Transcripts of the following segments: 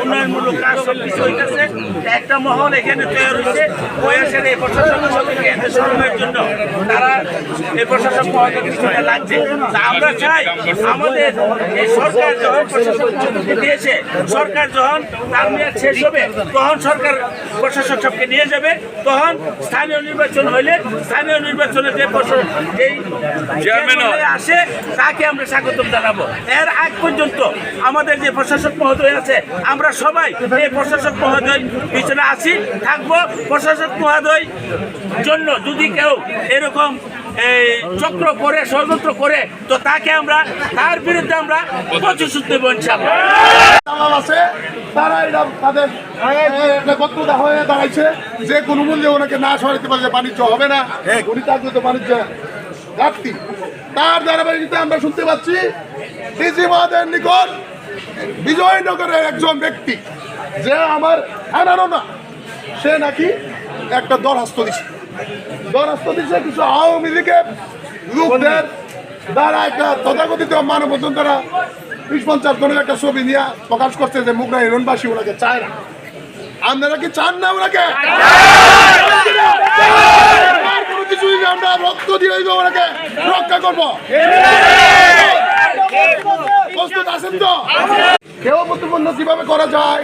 উন্নয়নমূলক কাজ সব কিছু হইতেছে। একটা মহল এখানে তৈরি হয়েছে বয়সের এই প্রশাসন সরানোর জন্য তারা এই প্রশাসন মহলকে কিছুটা লাগছে। আমরা চাই আমাদের এই সরকার যখন প্রশাসন দিয়েছে, সরকার যখন তার মেয়াদ শেষ হবে তখন সরকার প্রশাসন সবকে নিয়ে যাবে। তখন স্থানীয় নির্বাচন হইলে স্থানীয় নির্বাচনে যে আসে তাকে আমরা স্বাগতম জানাবো। এর আগ পর্যন্ত আমাদের যে প্রশাসক মহোদয় আছে আমরা সবাই এই প্রশাসক মহোদয় পিছনে আছি, থাকবো। প্রশাসক মহোদয় জন্য যদি কেউ এরকম চক্র করে ষড়যন্ত্র করে তো তাকে আমরা তার বিরুদ্ধে আমরা প্রতিশোধ দেব ইনশাআল্লাহ। তারা এটা তাদের বক্তব্য হয়ে দাঁড়াইছে যে কোনো মূল্যে ওনাকে না সরাইতে পারলে বাণিজ্য হবে না, উনি তার তো বাণিজ্য ঘাটতি। তার ধারাবাহিকতা আমরা শুনতে পাচ্ছি ডিজি মহোদয়ের নিকট বিজয়নগরের একজন ব্যক্তি যে আমার হানারও না, সে নাকি একটা দরখাস্ত দিচ্ছে কিছু আওয়ামী লীগের লোকদের দ্বারা একটা তথাকথিত মানববন্ধন দ্বারা 20-50 জনের একটা ছবি নিয়ে প্রকাশ করছে যে মুগরা হিরণবাসী ওনাকে চায় না। আপনারা কি চান না ওনাকে? কোনো কিছু আমরা রক্ত দিয়ে ওনাকে রক্ষা করবো। প্রস্তুত আছেন তো? কেউ প্রতিপন্ন কিভাবে করা যায়,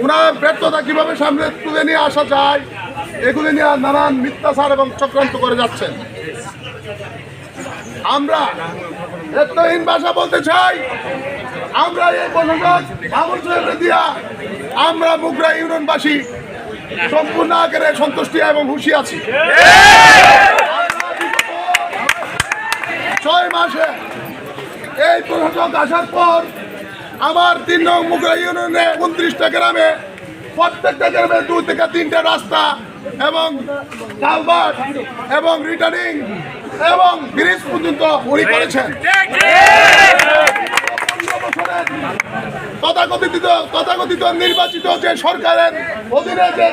ওনার ব্যর্থতা কিভাবে সামনে তুলে নিয়ে আসা যায়, এগুলি নিয়ে নানান মিথ্যাচার এবং চক্রান্ত করে যাচ্ছেন। আমরা এতহীন ভাষা বলতে চাই, আমরা এই প্রশাসন দিয়া আমরা মুগরা ইউনিয়নবাসী সম্পূর্ণ আকারে সন্তুষ্টি এবং খুশি আছি। 6 মাসে এই প্রশাসক আসার পর আমার 3 নং মুগরা ইউনিয়নে 29টা গ্রামে, প্রত্যেকটা গ্রামে 2 থেকে 3টা রাস্তা এবং কালভার্ট এবং রিটার্নিং এবং ব্রিজ পর্যন্ত উনি করেছেন। তথাকথিত নির্বাচিত যে সরকারের অধীনে যে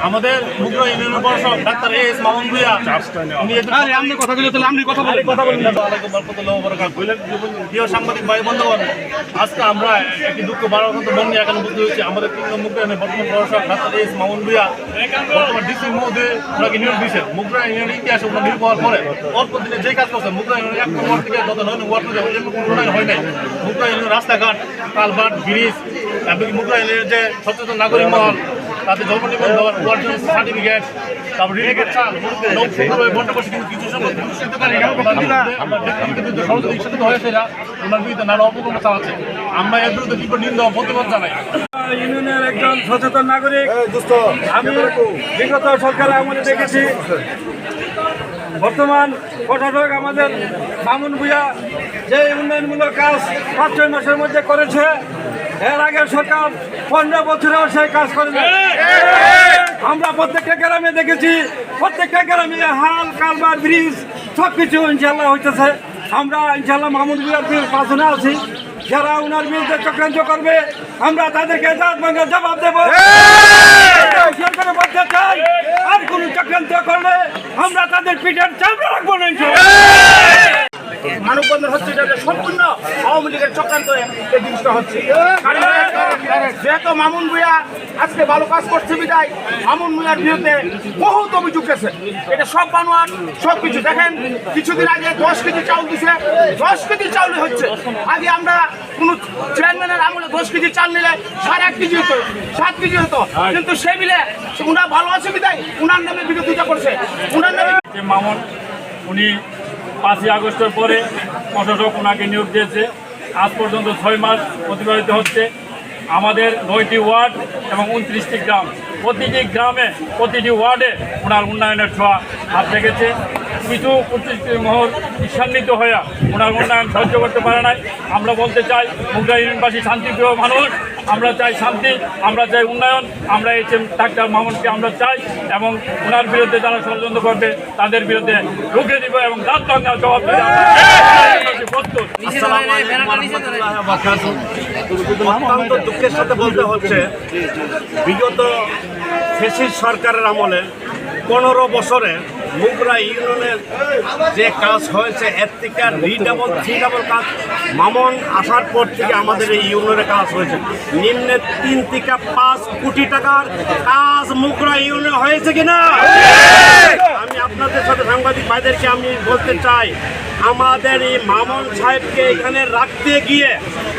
আমাদের মুগরা ইউনিয়নের প্রশাসক ডাক্তার এস মামুন ভূঁইয়া প্রিয় সাংবাদিক ভাই বন্ধুগণ, আজকে আমরা একটি দুঃখ বারাক্রান্ত মন নিয়ে এখানে বুঝতে হয়েছি। আমাদের 3 নং মুগরা ইউনিয়নের বর্তমান প্রশাসক ডাক্তার এস মামুন ভূঁইয়া বর্তমান ডিসি মহোদয় ওনাকে নিয়োগ দিয়েছেন। মুগরা ইউনিয়নের ইতিহাসে ওনার নিয়োগ হওয়ার পরে অল্প দিনে যে কাজ করছেন মুগরা ইউনিয়নের 1 নম্বর থেকে যত 9 নম্বর পর্যন্ত কোনো হয় নাই। মুগরা ইউনিয়নের রাস্তাঘাট, কালভার্ট, ব্রিজ এবং মুগরা ইউনিয়নের যে সচেতন নাগরিক মহল, তাদের জন্ম নিবন্ধন, সার্টিফিকেট, তারপর রিলেটেড চাল বন্টে বসে কিন্তু কিছু সময় ওনার বিরুদ্ধে নানা অপকর্ম চালাচ্ছে। আমরা এর বিরুদ্ধে তীব্র নিন্দা প্রতিবাদ জানাই। ইউনিয়নের একজন সচেতন নাগরিক, আমি বিগত সরকারে আমলে দেখেছি বর্তমান প্রশাসক আমাদের মামুন ভূঁইয়া যে উন্নয়নমূলক কাজ 5-6 মাসের মধ্যে করেছে, এর আগের সরকার 15 বছরেও সেই কাজ করে না। আমরা প্রত্যেকটা গ্রামে দেখেছি, প্রত্যেকটা গ্রামে হাল, কালভার্ট, ব্রিজ সবকিছু ইনশাল্লাহ হইতেছে। আমরা ইনশাল্লাহ মামুন ভূঁইয়ার পাশে আছি। যারা ওনার বিরুদ্ধে চক্রান্ত করবে আমরা তাদেরকে দাঁত ভাঙা জবাব দেব। বলতে চাই, আর কোন চক্রান্ত করলে আমরা তাদের পিঠের চামড়া রাখবো না। মানববন্ধন হচ্ছে সম্পূর্ণ আওয়ামী লীগের চক্রান্ত এই জিনিসটা হচ্ছে। যেহেতু মামুন ভূঁইয়া আজকে ভালো কাজ করছে বিদায় মামুন ভূঁইয়ার বিরুদ্ধে বহুত অভিযোগ আছে। এটা সব বানোয়ার, সব কিছু দেখেন। কিছুদিন আগে 10 কেজি চাউল দিছে, 10 কেজি চাউল হচ্ছে। আগে আমরা কোনো চেয়ারম্যানের আমলে 10 কেজি চাল নিলে 8.5 কেজি হতো, 7 কেজি হতো, কিন্তু সে মিলে উনার ভালো আছে বিদায় উনার নামে বিরোধিতা করছে। উনার নামে মামুন উনি 5ই আগস্টের পরে প্রশাসক ওনাকে নিয়োগ দিয়েছে। আজ পর্যন্ত 6 মাস অতিবাহিত হচ্ছে। আমাদের 9টি ওয়ার্ড এবং 29টি গ্রাম, প্রতিটি গ্রামে প্রতিটি ওয়ার্ডে ওনার উন্নয়নের ছোঁয়া হাত রেখেছে। কিছু কূটনীতি মহল ঈর্ষান্বিত হয়ে ওনার উন্নয়ন সহ্য করতে পারে নাই। আমরা বলতে চাই মুগদা ইউনিয়নবাসী শান্তিপ্রিয় মানুষ, আমরা চাই শান্তি, আমরা চাই উন্নয়ন। আমরা এই ডাক্তার মামুনকে আমরা চাই এবং ওনার বিরুদ্ধে যারা ষড়যন্ত্র করবে তাদের বিরুদ্ধে রুখে দিব এবং দাঁত ভাঙার জবাব দেবে। প্রস্তুত। অত্যন্ত দুঃখের সাথে বলতে হচ্ছে, বিগত ফ্যাসিস্ট সরকারের আমলে 15 বছরে মুগরা ইউনিয়নের যে কাজ হয়েছে এর থেকে রিডাবল 3 কাজ মামুন আসার পর থেকে আমাদের এই ইউনিয়নের কাজ হয়েছে। নিম্নে 3 থেকে 5 কোটি টাকার কাজ মুগরা ইউনিয়নে হয়েছে কিনা। আমি আপনাদের সাথে সাংবাদিক ভাইদেরকে আমি বলতে চাই, আমাদের এই মামুন সাহেবকে এখানে রাখতে গিয়ে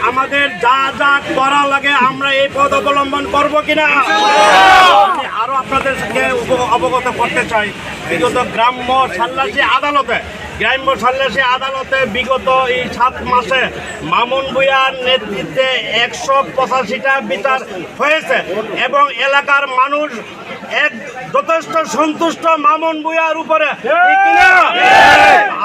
আমাদের যা যা করা লাগে আমরা এই পথ অবলম্বন করবো কিনা। আমি আরো আপনাদের সাথে অবগত করতে চাই, বিগত গ্রাম্য সাল্লাসী আদালতে বিগত এই 7 মাসে মামুন ভূঁইয়ার নেতৃত্বে 185টা বিচার হয়েছে এবং এলাকার মানুষ যথেষ্ট সন্তুষ্ট মামুন ভূঁইয়ার উপরে।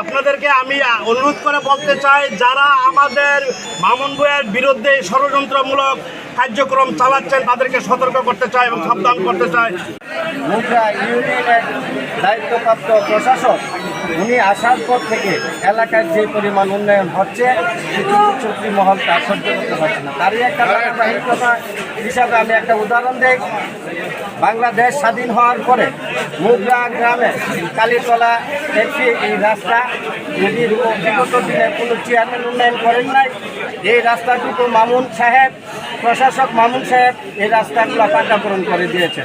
আপনাদেরকে আমি অনুরোধ করে বলতে চাই, যারা আমাদের মামুন ভূঁইয়ার বিরুদ্ধে ষড়যন্ত্রমূলক কার্যক্রম চালাচ্ছেন তাদেরকে সতর্ক করতে চাই এবং সাবধান করতে চাই। মুগদা ইউনিয়নের দায়িত্বপ্রাপ্ত প্রশাসক উনি আসার পর থেকে এলাকার যে পরিমাণ উন্নয়ন হচ্ছে কিছু চুক্তি মহল তা সহ্য করতে পারছে না। তারই একটা ধারাবাহিকতা হিসাবে আমি একটা উদাহরণ দিই। বাংলাদেশ স্বাধীন হওয়ার পরে মুগদা গ্রামে কালীতলা একটি এই রাস্তা যদি বিগত দিনে কোনো চেয়ারম্যান উন্নয়ন করেন নাই, এই রাস্তাটুকু মামুন সাহেব, প্রশাসক মামুন সাহেব এই রাস্তাগুলো পাকাকরণ করে দিয়েছে।